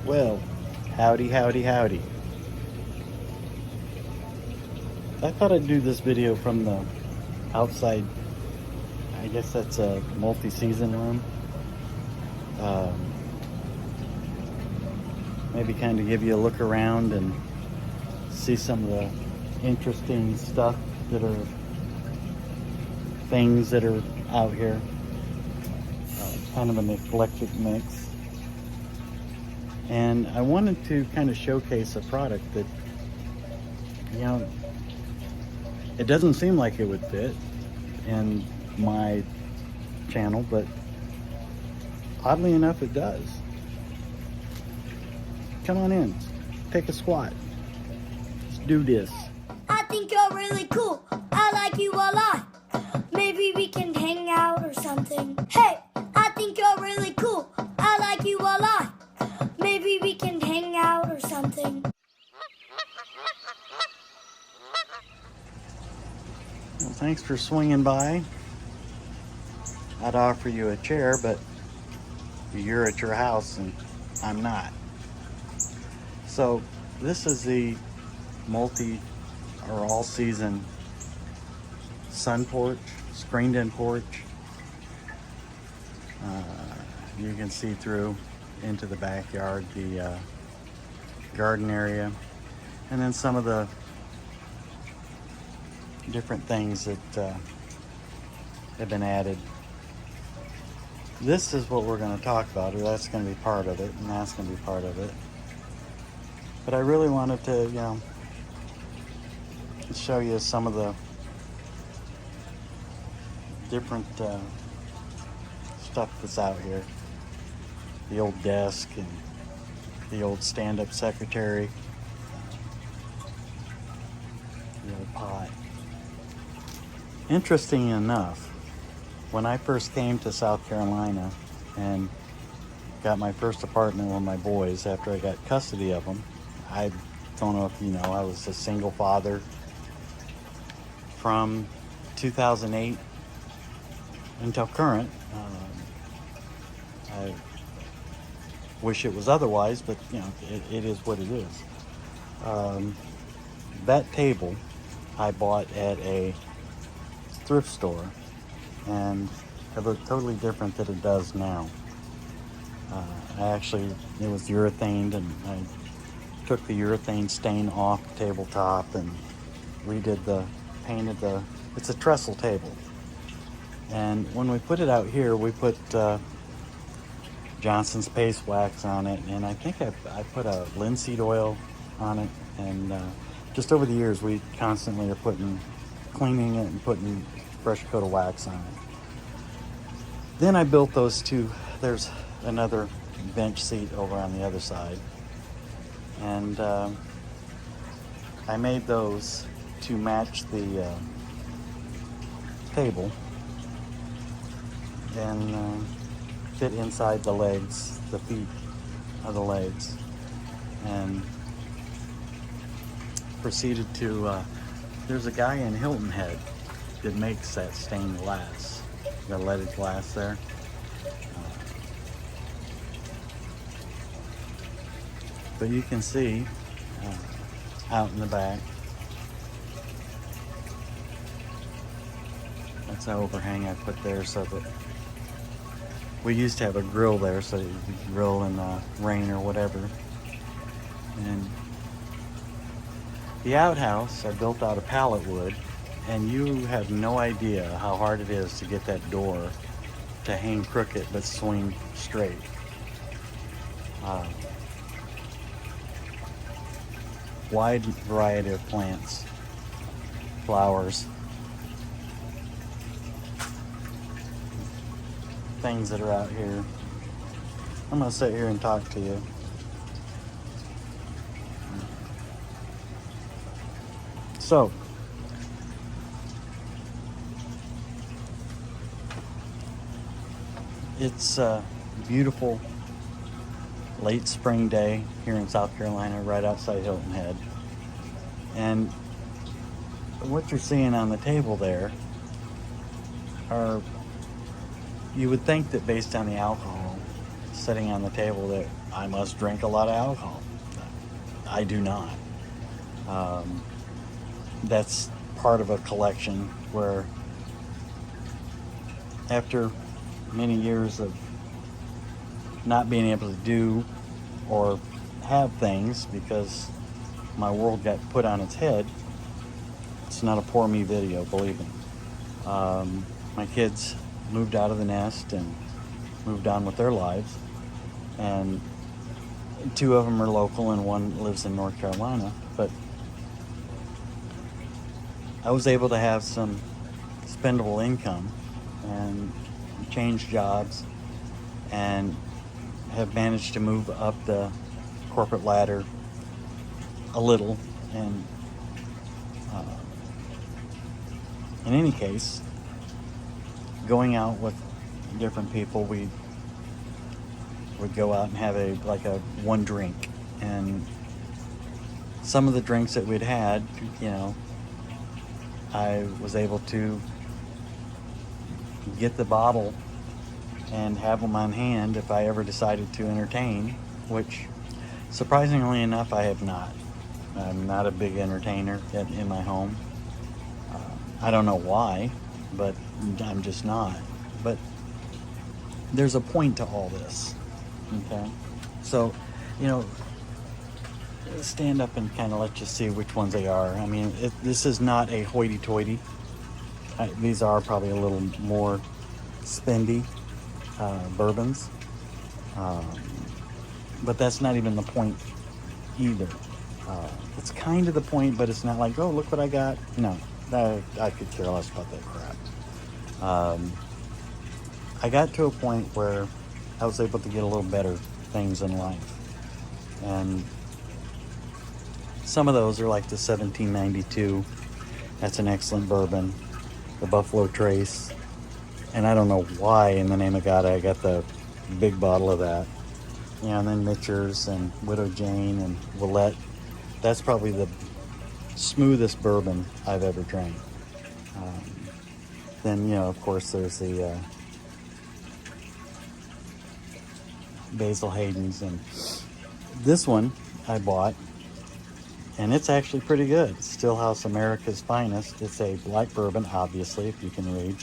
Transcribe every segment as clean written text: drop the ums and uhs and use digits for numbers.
Well, howdy, howdy, howdy. I thought I'd do this video from the outside. I guess that's a multi-season room. Maybe kind of give you a look around and see some of the interesting stuff things that are out here. Kind of an eclectic mix. And I wanted to kind of showcase a product that, you know, it doesn't seem like it would fit in my channel, but oddly enough it does. Come on in, take a squat. Let's do this. I think you're really cool. I like you a lot. Maybe we can hang out or something. Hey, I think you're really cool. I like you a lot. Maybe we can hang out or something. Well, thanks for swinging by. I'd offer you a chair, but you're at your house and I'm not. So this is the multi or all season sun porch, screened in porch. You can see through into the backyard, the garden area, and then some of the different things that have been added. This is what we're going to talk about, or that's going to be part of it, and that's going to be part of it. But I really wanted to, you know, show you some of the different stuff that's out here. The old desk and the old stand-up secretary, the old pot. Interesting enough, when I first came to South Carolina and got my first apartment with my boys after I got custody of them, I don't know if you know, I was a single father from 2008 until current. I wish it was otherwise, but you know, it is what it is. That table I bought at a thrift store, and it looked totally different than it does now. It was urethaned, and I took the urethane stain off the tabletop and painted it's a trestle table. And when we put it out here, we put Johnson's paste wax on it, and I think I put a linseed oil on it, and just over the years we constantly are cleaning it and putting fresh coat of wax on it. Then I built those two. There's another bench seat over on the other side, and I made those to match the table and fit inside the legs, the feet of the legs, and proceeded to, there's a guy in Hilton Head that makes that stained glass, the leaded glass there. But you can see out in the back, that's an overhang I put there so that we used to have a grill there so that you could grill in the rain or whatever. And the outhouse I built out of pallet wood, and you have no idea how hard it is to get that door to hang crooked but swing straight. Wide variety of plants, flowers, things that are out here. I'm gonna sit here and talk to you. So, it's a beautiful late spring day here in South Carolina, right outside Hilton Head. And what you're seeing on the table there are, you would think that based on the alcohol sitting on the table that I must drink a lot of alcohol. I do not. That's part of a collection where after many years of not being able to do or have things because my world got put on its head, it's not a poor me video, believe me. My kids moved out of the nest and moved on with their lives, and 2 of them are local and 1 lives in North Carolina, but I was able to have some spendable income and change jobs and have managed to move up the corporate ladder a little. And in any case, going out with different people, we would go out and have a one drink, and some of the drinks that we'd had, I was able to get the bottle and have them on hand if I ever decided to entertain, which surprisingly enough I have not. I'm not a big entertainer in my home. I don't know why, but I'm just not. But there's a point to all this, okay? So, stand up and kind of let you see which ones they are. I mean, this is not a hoity-toity. These are probably a little more spendy bourbons, but that's not even the point either. It's kind of the point, but it's not like, oh, look what I got. No, I could care less about that crap. I got to a point where I was able to get a little better things in life, and some of those are like the 1792. That's an excellent bourbon. The Buffalo Trace. And I don't know why in the name of God I got the big bottle of that. And then Mitchers and Widow Jane and Willette. That's probably the smoothest bourbon I've ever drank. Then, of course, there's the Basil Hayden's. And this one I bought, and it's actually pretty good. Stillhouse America's Finest. It's a black bourbon, obviously, if you can read.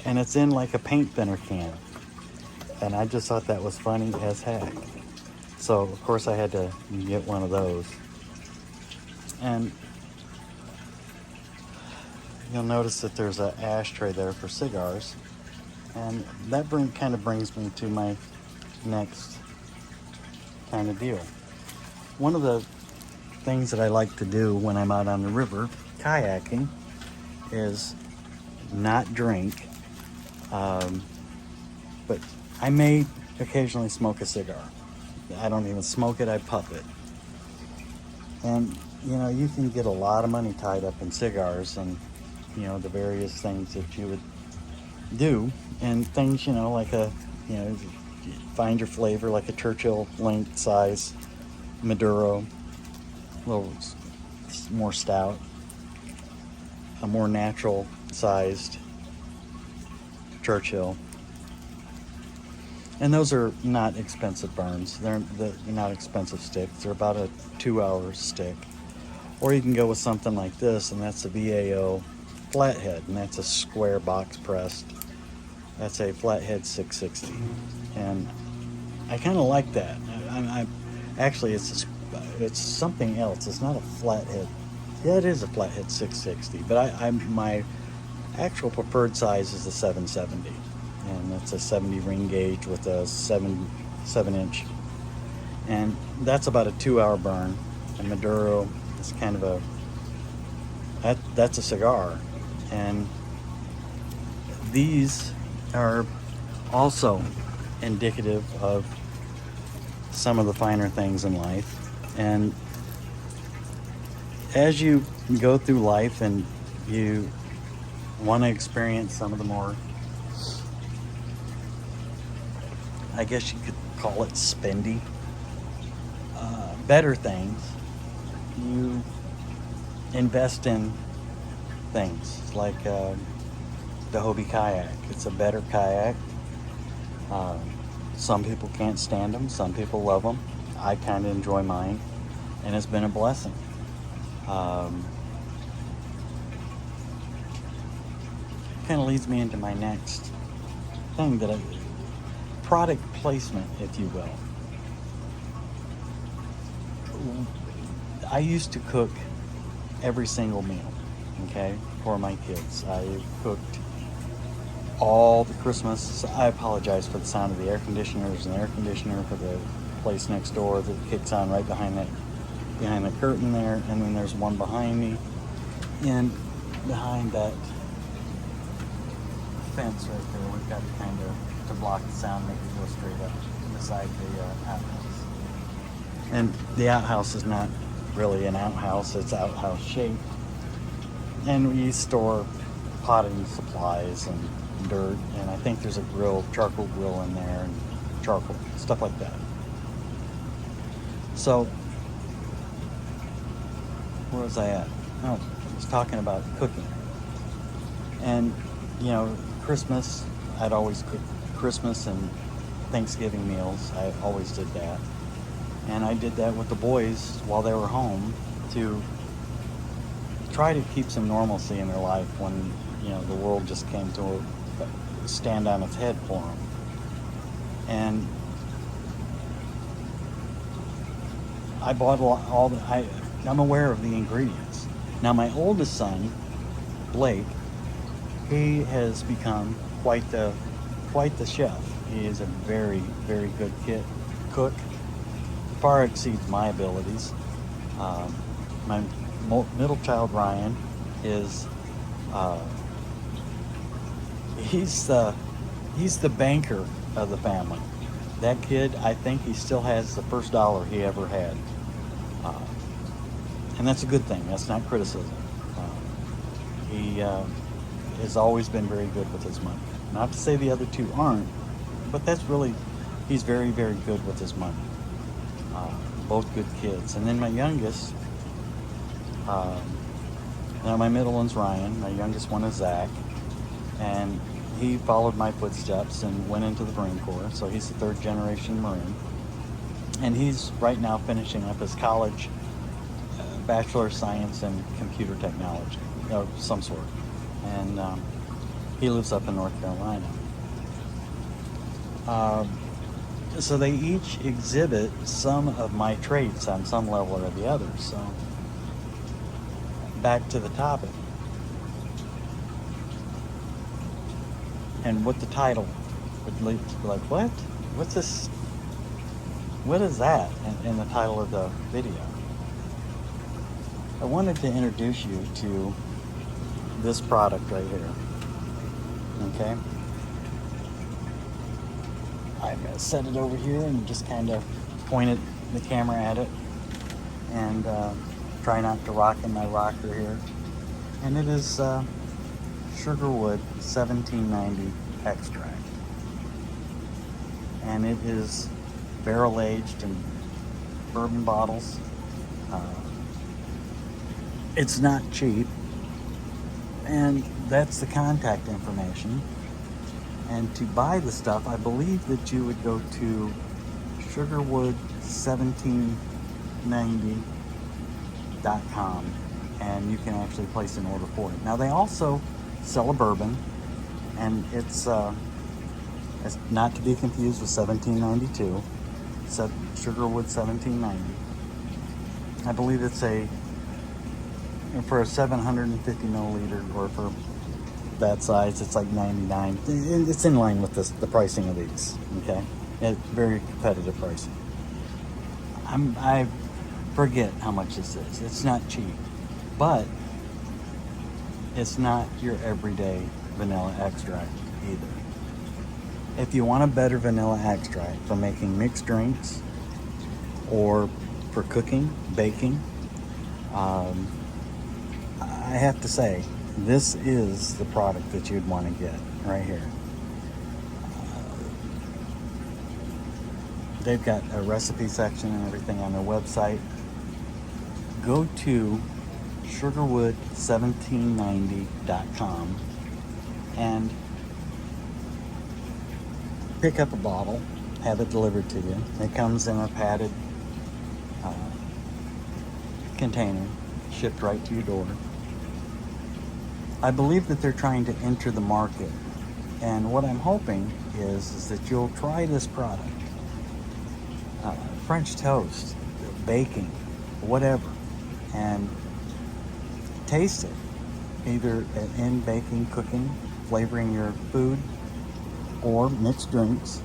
And it's in like a paint thinner can. And I just thought that was funny as heck. So, of course, I had to get one of those. And you'll notice that there's an ashtray there for cigars. And that kind of brings me to my next kind of deal. One of the things that I like to do when I'm out on the river kayaking is not drink, but I may occasionally smoke a cigar. I don't even smoke it, I puff it. And you can get a lot of money tied up in cigars and the various things that you would do, and things like find your flavor, like a Churchill length size Maduro, a little more stout, a more natural sized Churchill. And those are not expensive burns. They're not expensive sticks. They're about a 2-hour stick. Or you can go with something like this, and that's a VAO flathead, and that's a square box pressed. That's a flathead 660. And I kind of like that. Actually, it's something else. It's not a flathead. Yeah, it is a flathead 660, but my actual preferred size is a 770, and that's a 70 ring gauge with a 7-inch, and that's about a 2-hour burn. And Maduro is kind of that's a cigar, and these are also indicative of some of the finer things in life. And as you go through life and you want to experience some of the more, I guess you could call it spendy, better things, you invest in things like the Hobie kayak. It's a better kayak. Some people can't stand them. Some people love them. I kind of enjoy mine, and it's been a blessing. Kind of leads me into my next thing product placement, if you will. I used to cook every single meal, okay, for my kids. I cooked all the Christmas. I apologize for the sound of the air conditioner. There's an air conditioner for the place next door that kicks on right behind the curtain there, and then there's one behind me, and behind that fence right there, we've got kind of to block the sound, make it go straight up beside the outhouse. And the outhouse is not really an outhouse; it's outhouse shaped, and we store potting supplies and dirt, and I think there's a charcoal grill in there, and charcoal stuff like that. So where was I at? Oh, I was talking about cooking. And Christmas, I'd always cook Christmas and Thanksgiving meals. I always did that, and I did that with the boys while they were home to try to keep some normalcy in their life when the world just came to stand on its head for them. And I bought I'm aware of the ingredients. Now my oldest son, Blake, he has become quite the chef. He is a very, very good cook. Far exceeds my abilities. My middle child, Ryan, is he's the banker of the family. That kid, I think he still has the first dollar he ever had. And that's a good thing. That's not criticism. He has always been very good with his money. Not to say the other two aren't, but he's very, very good with his money. Both good kids. And then my youngest, now my middle one's Ryan, my youngest one is Zach, and he followed my footsteps and went into the Marine Corps, so he's the third generation Marine. And he's right now finishing up his college Bachelor of Science in Computer Technology of some sort. And he lives up in North Carolina. So they each exhibit some of my traits on some level or the other. So back to the topic. And what the title would lead to be like, what? What's this? What is that in the title of the video? I wanted to introduce you to this product right here. Okay? I'm going to set it over here and just kind of point the camera at it and try not to rock in my rocker here. And it is Sugarwood 1790 extract. And it is barrel aged in bourbon bottles. It's not cheap, and that's the contact information. And to buy the stuff, I believe that you would go to sugarwood1790.com, and you can actually place an order for it. Now they also sell a bourbon, and it's not to be confused with 1792. Sugarwood 1790. I believe it's for a 750 milliliter, or for that size, it's like $99. It's in line with the pricing of these. Okay, it's very competitive pricing. I forget how much this is. It's not cheap, but it's not your everyday vanilla extract either. If you want a better vanilla extract for making mixed drinks or for cooking, baking, I have to say, this is the product that you'd want to get right here. They've got a recipe section and everything on their website. Go to sugarwood1790.com and pick up a bottle, have it delivered to you. It comes in a padded container, shipped right to your door. I believe that they're trying to enter the market, and what I'm hoping is that you'll try this product. French toast, baking, whatever, and taste it, either in baking, cooking, flavoring your food, or mixed drinks.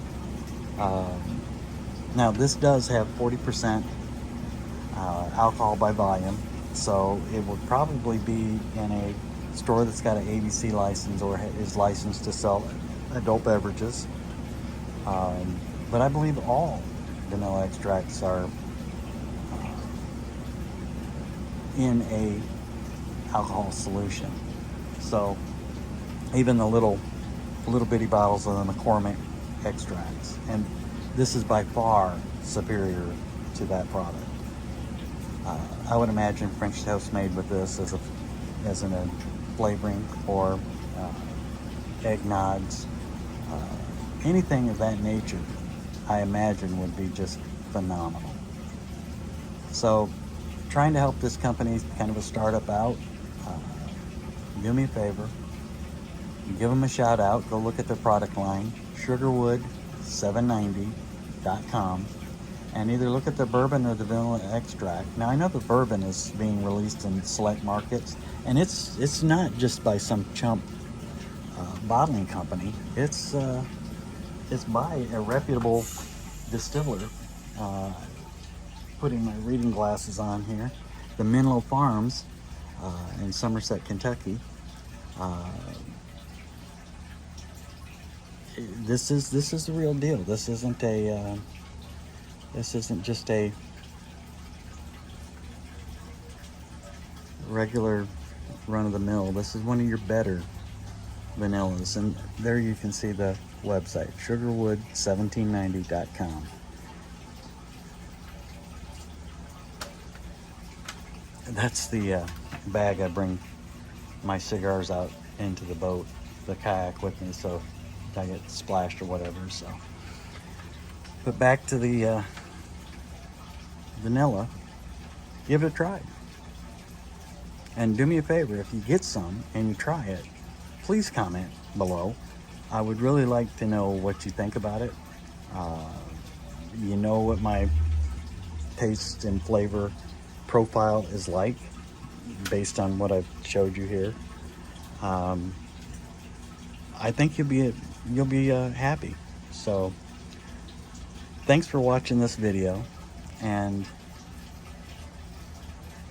Now this does have 40% alcohol by volume, so it would probably be in a store that's got an ABC license or is licensed to sell adult beverages. But I believe all vanilla extracts are in a alcohol solution. So even the little bitty bottles of the McCormick extracts, and this is by far superior to that product. I would imagine French toast made with this as a flavoring, or eggnogs, anything of that nature, I imagine would be just phenomenal. So, trying to help this company, kind of a startup out, do me a favor, give them a shout out. Go look at their product line, Sugarwood790.com, and either look at the bourbon or the vanilla extract. Now I know the bourbon is being released in select markets, and it's not just by some chump bottling company. It's by a reputable distiller. Putting my reading glasses on here, the Menlo Farms in Somerset, Kentucky. This is the real deal. This isn't just a regular run-of-the-mill. This is one of your better vanillas, and there you can see the website, Sugarwood1790.com. That's the bag I bring my cigars out into the boat, the kayak, with me, so if I get splashed or whatever. So, but back to the vanilla, give it a try. And do me a favor, if you get some and you try it, please comment below. I would really like to know what you think about it. You know what my taste and flavor profile is like, based on what I've showed you here. I think you'll be happy. So thanks for watching this video, and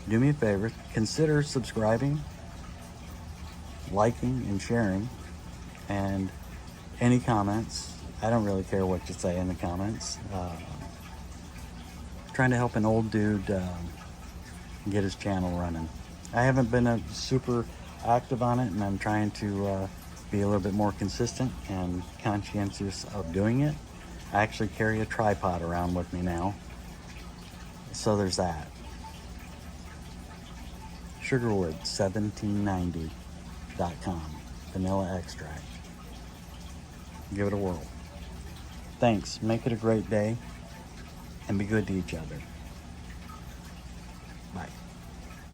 do me a favor, consider subscribing, liking, and sharing, and any comments. I don't really care what you say in the comments. Trying to help an old dude get his channel running. I haven't been super active on it, and I'm trying to be a little bit more consistent and conscientious of doing it. I actually carry a tripod around with me now, so there's that. Sugarwood1790.com, vanilla extract. Give it a whirl. Thanks. Make it a great day, and be good to each other.